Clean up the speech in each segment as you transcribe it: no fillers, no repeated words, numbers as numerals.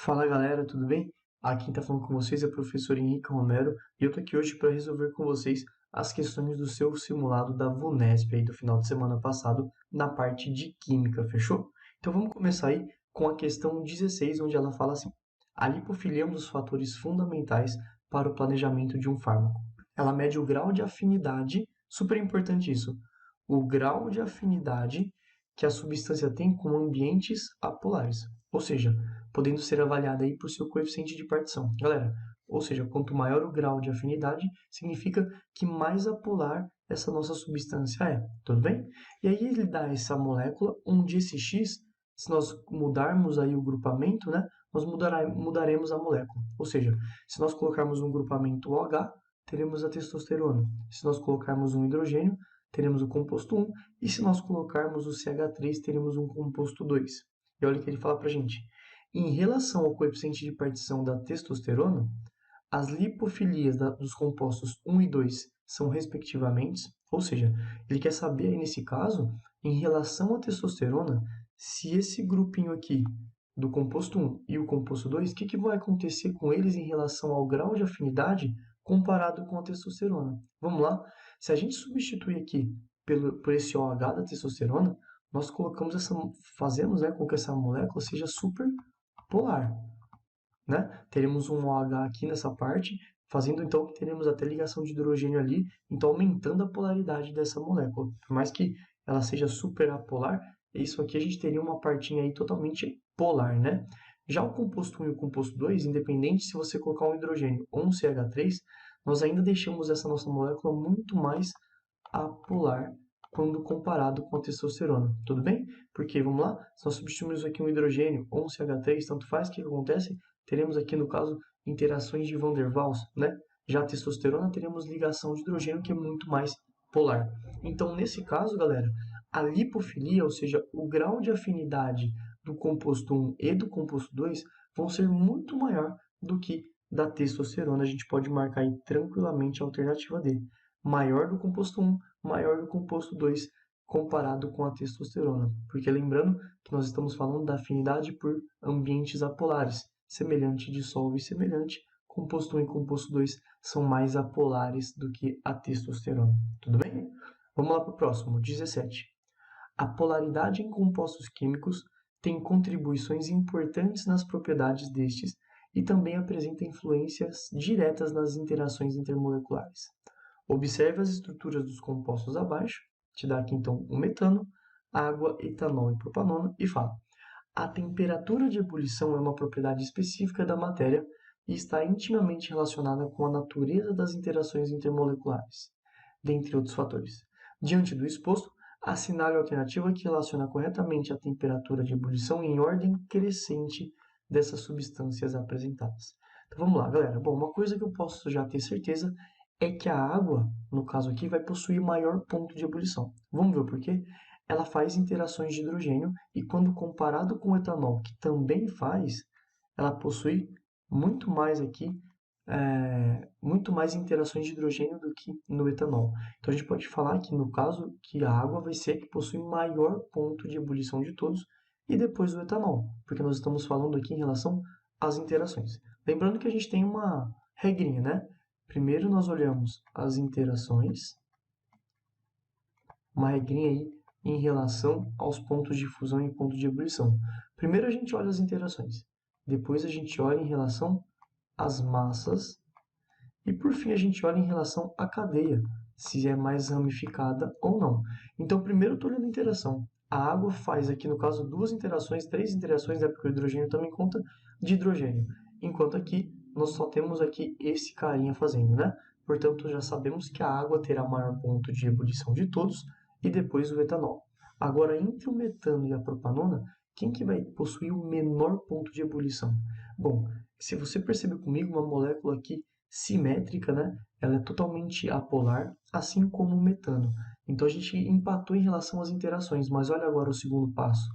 Fala galera, tudo bem? Aqui quem tá falando com vocês é o professor Henrique Romero e eu tô aqui hoje para resolver com vocês as questões do seu simulado da VUNESP aí do final de semana passado na parte de Química, fechou? Então vamos começar aí com a questão 16, onde ela fala assim: a lipofilia é um dos fatores fundamentais para o planejamento de um fármaco. Ela mede o grau de afinidade, super importante isso, o grau de afinidade que a substância tem com ambientes apolares, ou seja, podendo ser avaliada aí por seu coeficiente de partição. Galera, ou seja, quanto maior o grau de afinidade, significa que mais apolar essa nossa substância é, tudo bem? E aí ele dá essa molécula, onde esse X, se nós mudarmos aí o grupamento, né, nós mudaremos a molécula. Ou seja, se nós colocarmos um grupamento OH, teremos a testosterona. Se nós colocarmos um hidrogênio, teremos o composto 1, e se nós colocarmos o CH3, teremos um composto 2. E olha o que ele fala para a gente. Em relação ao coeficiente de partição da testosterona, as lipofilias dos compostos 1 e 2 são respectivamente, ou seja, ele quer saber aí nesse caso, em relação à testosterona, se esse grupinho aqui do composto 1 e o composto 2, o que vai acontecer com eles em relação ao grau de afinidade comparado com a testosterona. Vamos lá? Se a gente substituir aqui por esse OH da testosterona, nós fazemos, né, com que essa molécula seja super polar, né? Teremos um OH aqui nessa parte, fazendo então que teremos até ligação de hidrogênio ali, então aumentando a polaridade dessa molécula. Por mais que ela seja super apolar, isso aqui a gente teria uma partinha aí totalmente polar, né? Já o composto 1 e o composto 2, independente se você colocar um hidrogênio ou um CH3, nós ainda deixamos essa nossa molécula muito mais apolar quando comparado com a testosterona, tudo bem? Porque, vamos lá, se nós substituirmos aqui um hidrogênio ou um CH3, tanto faz, o que acontece? Teremos aqui, no caso, interações de Van der Waals, né? Já a testosterona, teremos ligação de hidrogênio, que é muito mais polar. Então, nesse caso, galera, a lipofilia, ou seja, o grau de afinidade do composto 1 e do composto 2 vão ser muito maior do que da testosterona. A gente pode marcar aí tranquilamente a alternativa D. Maior do composto 1, maior do composto 2, comparado com a testosterona. Porque lembrando que nós estamos falando da afinidade por ambientes apolares. Semelhante dissolve semelhante, composto 1 e composto 2 são mais apolares do que a testosterona. Tudo bem? Vamos lá para o próximo, 17. A polaridade em compostos químicos tem contribuições importantes nas propriedades destes e também apresenta influências diretas nas interações intermoleculares. Observe as estruturas dos compostos abaixo, te dá aqui então o metano, água, etanol e propanona, e fala: a temperatura de ebulição é uma propriedade específica da matéria e está intimamente relacionada com a natureza das interações intermoleculares, dentre outros fatores. Diante do exposto, assinale a alternativa que relaciona corretamente a temperatura de ebulição em ordem crescente dessas substâncias apresentadas. Então vamos lá, galera. Bom, uma coisa que eu posso já ter certeza é que a água, no caso aqui, vai possuir maior ponto de ebulição. Vamos ver o porquê? Ela faz interações de hidrogênio e quando comparado com o etanol, que também faz, ela possui muito mais aqui, muito mais interações de hidrogênio do que no etanol. Então a gente pode falar que no caso que a água vai ser que possui maior ponto de ebulição de todos e depois o etanol, porque nós estamos falando aqui em relação às interações. Lembrando que a gente tem uma regrinha, né? Primeiro nós olhamos as interações, uma regrinha aí em relação aos pontos de fusão e pontos de ebulição. Primeiro a gente olha as interações, depois a gente olha em relação às massas e por fim a gente olha em relação à cadeia, se é mais ramificada ou não. Então primeiro eu estou olhando a interação. A água faz aqui no caso duas interações, três interações, né, porque o hidrogênio também conta de hidrogênio, enquanto aqui nós só temos aqui esse carinha fazendo, né? Portanto, já sabemos que a água terá maior ponto de ebulição de todos e depois o etanol. Agora, entre o metano e a propanona, quem que vai possuir o menor ponto de ebulição? Bom, se você perceber comigo, uma molécula aqui simétrica, né? Ela é totalmente apolar, assim como o metano. Então, a gente empatou em relação às interações, mas olha agora o segundo passo.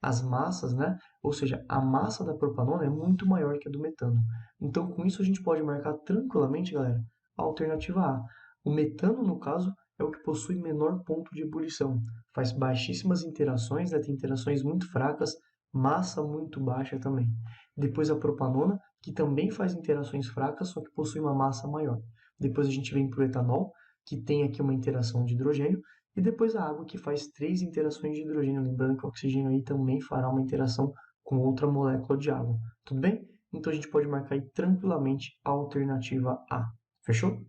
As massas, né? Ou seja, a massa da propanona é muito maior que a do metano. Então, com isso, a gente pode marcar tranquilamente, galera, a alternativa A. O metano, no caso, é o que possui menor ponto de ebulição. Faz baixíssimas interações, né? Tem interações muito fracas, massa muito baixa também. Depois a propanona, que também faz interações fracas, só que possui uma massa maior. Depois a gente vem para o etanol, que tem aqui uma interação de hidrogênio, e depois a água, que faz 3 interações de hidrogênio. Lembrando que o oxigênio aí também fará uma interação com outra molécula de água. Tudo bem? Então a gente pode marcar aí tranquilamente a alternativa A. Fechou?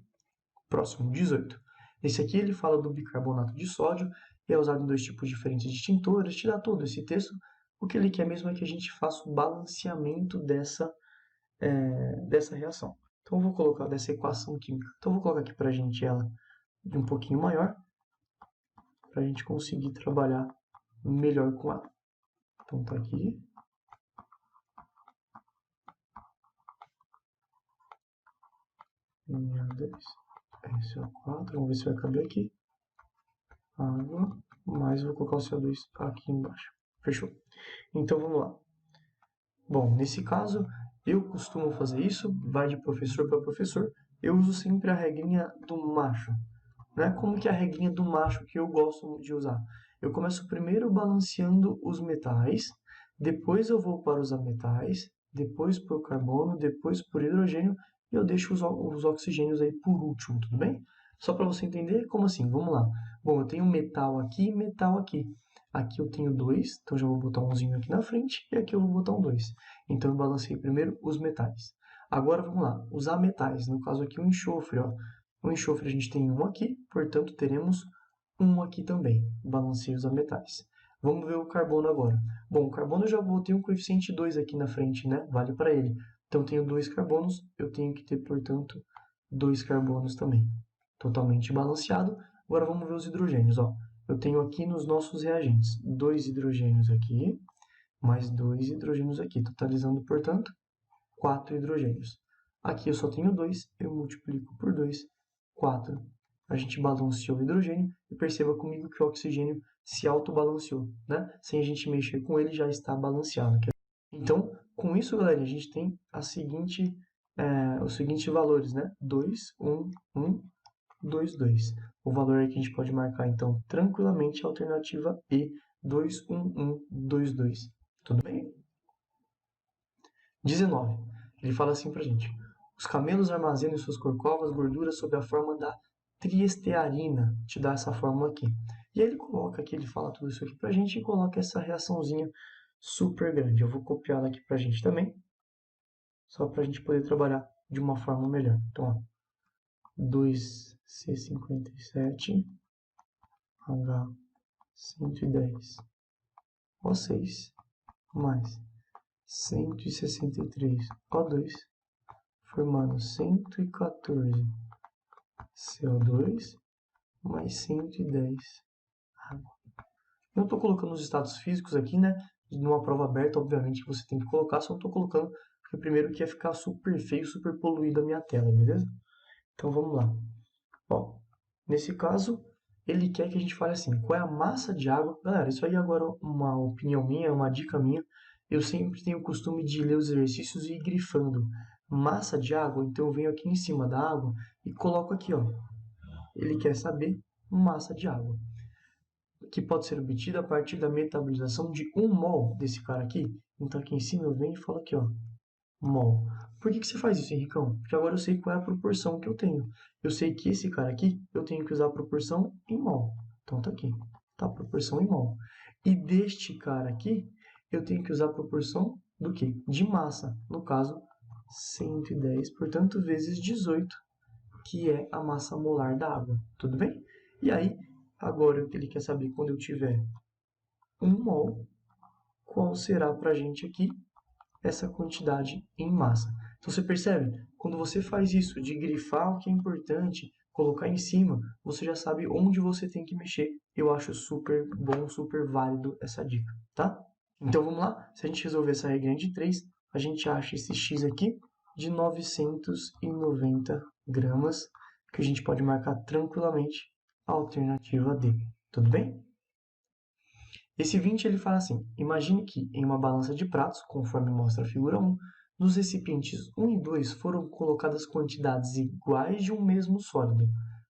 Próximo, 18. Esse aqui ele fala do bicarbonato de sódio e é usado em 2 tipos diferentes de tintores. Te dá todo esse texto. O que ele quer mesmo é que a gente faça o balanceamento dessa reação. Então eu vou colocar dessa equação química. Então eu vou colocar aqui para a gente ela de um pouquinho maior, para a gente conseguir trabalhar melhor com ela. Então tá aqui. NA2, SO4, vamos ver se vai caber aqui. Água, mais vou colocar o CO2 aqui embaixo. Fechou? Então vamos lá. Bom, nesse caso, eu costumo fazer isso, vai de professor para professor. Eu uso sempre a regrinha do macho. Né? Como que é a regrinha do macho que eu gosto de usar? Eu começo primeiro balanceando os metais, depois eu vou para os ametais, depois para o carbono, depois para o hidrogênio e eu deixo os oxigênios aí por último, tudo bem? Só para você entender como assim, vamos lá. Bom, eu tenho metal aqui e metal aqui. Aqui eu tenho 2, então já vou botar umzinho aqui na frente e aqui eu vou botar um 2. Então eu balancei primeiro os metais. Agora vamos lá, os ametais, no caso aqui o enxofre, ó. O enxofre a gente tem um aqui, portanto teremos um aqui também. Balanceio os ametais. Vamos ver o carbono agora. Bom, o carbono eu já botei um coeficiente 2 aqui na frente, né? Vale para ele. Então tenho 2 carbonos, eu tenho que ter, portanto, 2 carbonos também. Totalmente balanceado. Agora vamos ver os hidrogênios, ó. Eu tenho aqui nos nossos reagentes 2 hidrogênios aqui, mais 2 hidrogênios aqui, totalizando, portanto, 4 hidrogênios. Aqui eu só tenho 2, eu multiplico por 2, 4. A gente balanceou o hidrogênio e perceba comigo que o oxigênio se autobalanceou, né? Sem a gente mexer com ele, já está balanceado. Então, com isso, galera, a gente tem os seguintes valores, né? 2, 1, 1, 2, 2. O valor aí que a gente pode marcar, então, tranquilamente a alternativa E, 2, 1, 1, 2, 2. Tudo bem? 19. Ele fala assim pra gente. Os camelos armazenam em suas corcovas gorduras sob a forma da triestearina. Te dá essa fórmula aqui. E aí ele coloca aqui, ele fala tudo isso aqui pra gente e coloca essa reaçãozinha super grande. Eu vou copiar ela aqui pra gente também, só pra gente poder trabalhar de uma forma melhor. Então, ó, 2C57 H110 O6 mais 163 O2 formando 114 CO2 mais 110 água. Eu estou colocando os estados físicos aqui, né? Numa prova aberta, obviamente, que você tem que colocar, só estou colocando porque primeiro que ia ficar super feio, super poluída a minha tela, beleza? Então vamos lá. Ó, nesse caso, ele quer que a gente fale assim, qual é a massa de água? Galera, isso aí agora é uma opinião minha, é uma dica minha. Eu sempre tenho o costume de ler os exercícios e ir grifando massa de água, então eu venho aqui em cima da água e coloco aqui, ó. Ele quer saber massa de água, que pode ser obtida a partir da metabolização de 1 mol desse cara aqui. Então aqui em cima eu venho e falo aqui, ó, mol. Por que você faz isso, Henricão? Porque agora eu sei qual é a proporção que eu tenho. Eu sei que esse cara aqui, eu tenho que usar a proporção em mol. Então tá aqui, tá? A proporção em mol. E deste cara aqui, eu tenho que usar a proporção do quê? De massa. No caso, 110, portanto, vezes 18, que é a massa molar da água. Tudo bem? E aí, agora ele quer saber quando eu tiver 1 mol, qual será para a gente aqui essa quantidade em massa. Então você percebe? Quando você faz isso de grifar o que é importante, colocar em cima, você já sabe onde você tem que mexer. Eu acho super bom, super válido essa dica, tá? Então vamos lá. Se a gente resolver essa regra de 3, a gente acha esse X aqui de 990 gramas, que a gente pode marcar tranquilamente a alternativa D. Tudo bem? Esse 20 ele fala assim, imagine que em uma balança de pratos, conforme mostra a figura 1, nos recipientes 1 e 2 foram colocadas quantidades iguais de um mesmo sólido,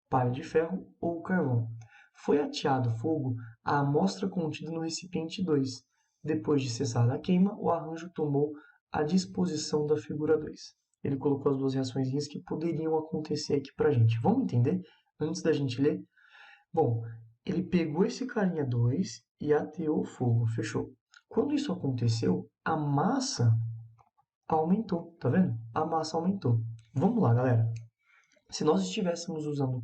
palha de ferro ou carvão. Foi ateado fogo à amostra contida no recipiente 2. Depois de cessar a queima, o arranjo tomou a disposição da figura 2. Ele colocou as duas reações que poderiam acontecer aqui pra gente. Vamos entender antes da gente ler? Bom, ele pegou esse carinha 2 e ateou o fogo, fechou. Quando isso aconteceu, a massa aumentou, tá vendo? A massa aumentou. Vamos lá, galera. Se nós estivéssemos usando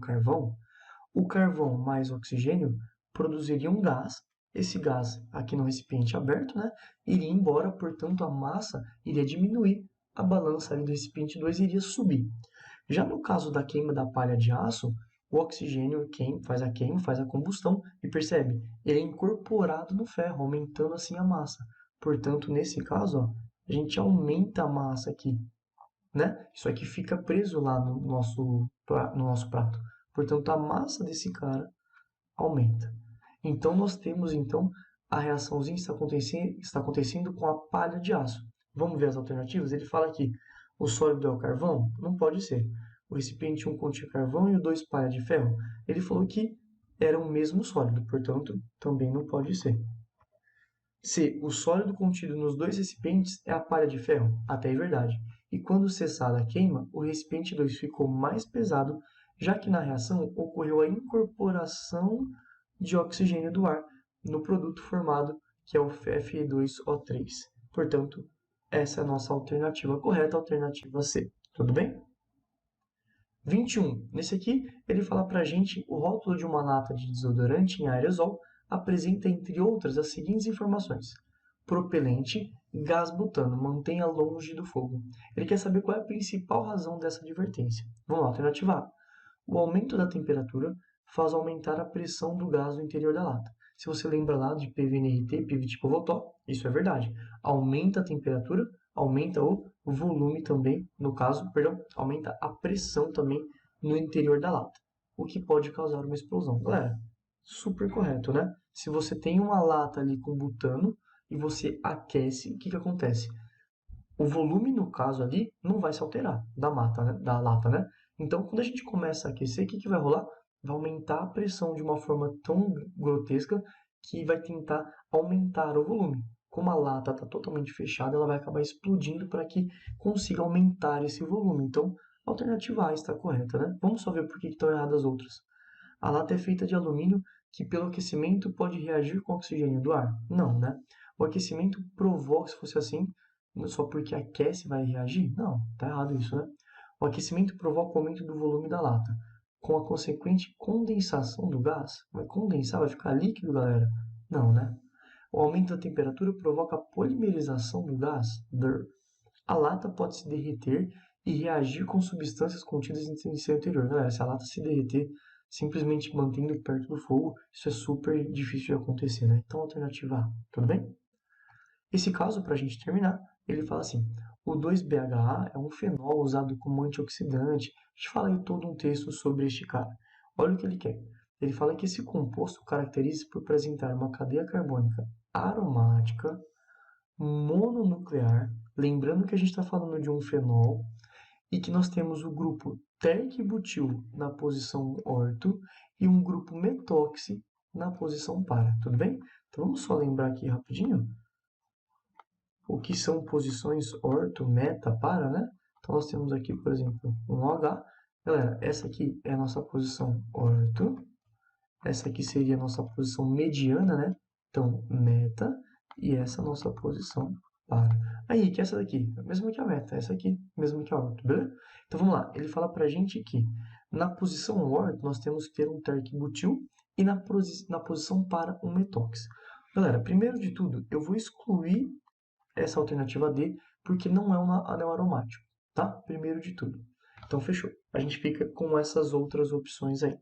o carvão mais oxigênio produziria um gás. Esse gás aqui no recipiente aberto, né, iria embora, portanto a massa iria diminuir, a balança ali do recipiente 2 iria subir. Já no caso da queima da palha de aço, o oxigênio faz a combustão e percebe, ele é incorporado no ferro, aumentando assim a massa. Portanto, nesse caso, ó, a gente aumenta a massa aqui, né? Isso aqui fica preso lá no nosso prato. Portanto, a massa desse cara aumenta. Então, nós temos a reaçãozinha está acontecendo com a palha de aço. Vamos ver as alternativas? Ele fala aqui, o sólido é o carvão? Não pode ser. O recipiente 1 continha carvão e o 2 palha de ferro? Ele falou que era o mesmo sólido, portanto, também não pode ser. C. O sólido contido nos dois recipientes é a palha de ferro? Até é verdade. E quando cessada a queima, o recipiente 2 ficou mais pesado, já que na reação ocorreu a incorporação de oxigênio do ar no produto formado, que é o Fe2O3. Portanto, essa é a nossa alternativa correta, a alternativa C. Tudo bem? 21. Nesse aqui, ele fala para a gente o rótulo de uma lata de desodorante em aerosol apresenta, entre outras, as seguintes informações. Propelente, gás butano, mantenha longe do fogo. Ele quer saber qual é a principal razão dessa advertência. Vamos lá, alternativa A. O aumento da temperatura faz aumentar a pressão do gás no interior da lata. Se você lembra lá de PVNRT, Pivot Povoltó, isso é verdade. Aumenta a temperatura, aumenta o volume também, no caso, aumenta a pressão também no interior da lata, o que pode causar uma explosão. Galera, super correto, né? Se você tem uma lata ali com butano e você aquece, o que acontece? O volume, no caso ali, não vai se alterar da lata, né? Então, quando a gente começa a aquecer, o que vai rolar? Vai aumentar a pressão de uma forma tão grotesca que vai tentar aumentar o volume. Como a lata está totalmente fechada, ela vai acabar explodindo para que consiga aumentar esse volume. Então, a alternativa A está correta, né? Vamos só ver por que estão erradas as outras. A lata é feita de alumínio que, pelo aquecimento, pode reagir com o oxigênio do ar? Não, né? O aquecimento provoca, se fosse assim, só porque aquece vai reagir? Não, tá errado isso, né? O aquecimento provoca o aumento do volume da lata, com a consequente condensação do gás. Vai condensar, vai ficar líquido, galera? Não, né? O aumento da temperatura provoca a polimerização do gás. A lata pode se derreter e reagir com substâncias contidas em seu interior. Galera, se a lata se derreter, simplesmente mantendo perto do fogo, isso é super difícil de acontecer, né? Então, alternativa A, tudo bem? Esse caso, para a gente terminar, ele fala assim, o 2-BHA é um fenol usado como antioxidante. A gente fala aí todo um texto sobre este cara. Olha o que ele quer. Ele fala que esse composto caracteriza-se por apresentar uma cadeia carbônica aromática, mononuclear, lembrando que a gente está falando de um fenol, e que nós temos o grupo terc-butil na posição orto e um grupo metóxi na posição para, tudo bem? Então vamos só lembrar aqui rapidinho o que são posições orto, meta, para, né? Então nós temos aqui, por exemplo, um OH. Galera, essa aqui é a nossa posição orto, essa aqui seria a nossa posição mediana, né? Então, meta, e essa é a nossa posição para. Aí, que é essa daqui? A mesma que a meta, essa aqui, mesma que a orto, beleza? Então, vamos lá. Ele fala pra gente que na posição orto, nós temos que ter um terc-butil e na posição para um metox. Galera, primeiro de tudo, eu vou excluir essa alternativa D, porque não é um anel aromático, tá? Primeiro de tudo. Então, fechou. A gente fica com essas outras opções aí.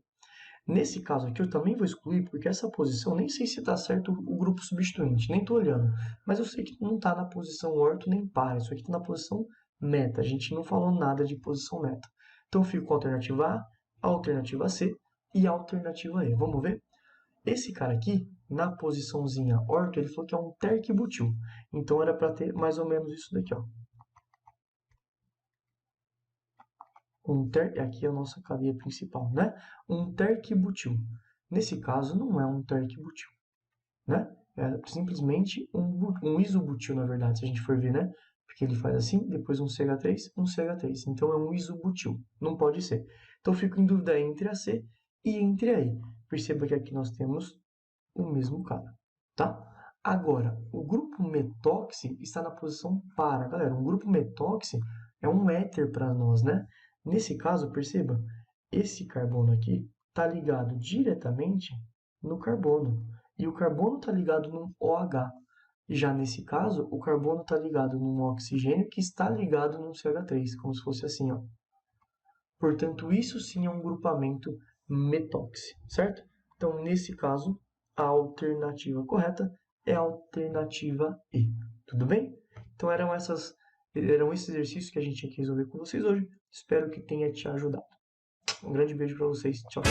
Nesse caso aqui, eu também vou excluir, porque essa posição, nem sei se está certo o grupo substituinte, nem estou olhando. Mas eu sei que não está na posição orto nem para, isso aqui está na posição meta. A gente não falou nada de posição meta. Então, eu fico com a alternativa A alternativa C e a alternativa E. Vamos ver? Esse cara aqui, na posiçãozinha orto, ele falou que é um terc-butil. Então, era para ter mais ou menos isso daqui, ó. Aqui é a nossa cadeia principal, né? Um terc-butil. Nesse caso, não é um terc-butil, né? É simplesmente um isobutil, na verdade, se a gente for ver, né? Porque ele faz assim, depois um CH3, um CH3. Então é um isobutil. Não pode ser. Então eu fico em dúvida entre a C e entre a E. Perceba que aqui nós temos o mesmo cara, tá? Agora, o grupo metóxi está na posição para. Galera, um grupo metóxi é um éter para nós, né? Nesse caso, perceba, esse carbono aqui está ligado diretamente no carbono. E o carbono está ligado num OH. Já nesse caso, o carbono está ligado num oxigênio que está ligado num CH3, como se fosse assim, ó. Portanto, isso sim é um grupamento metóxi, certo? Então, nesse caso, a alternativa correta é a alternativa E. Tudo bem? Então, eram esses exercícios que a gente tinha que resolver com vocês hoje. Espero que tenha te ajudado. Um grande beijo para vocês. Tchau.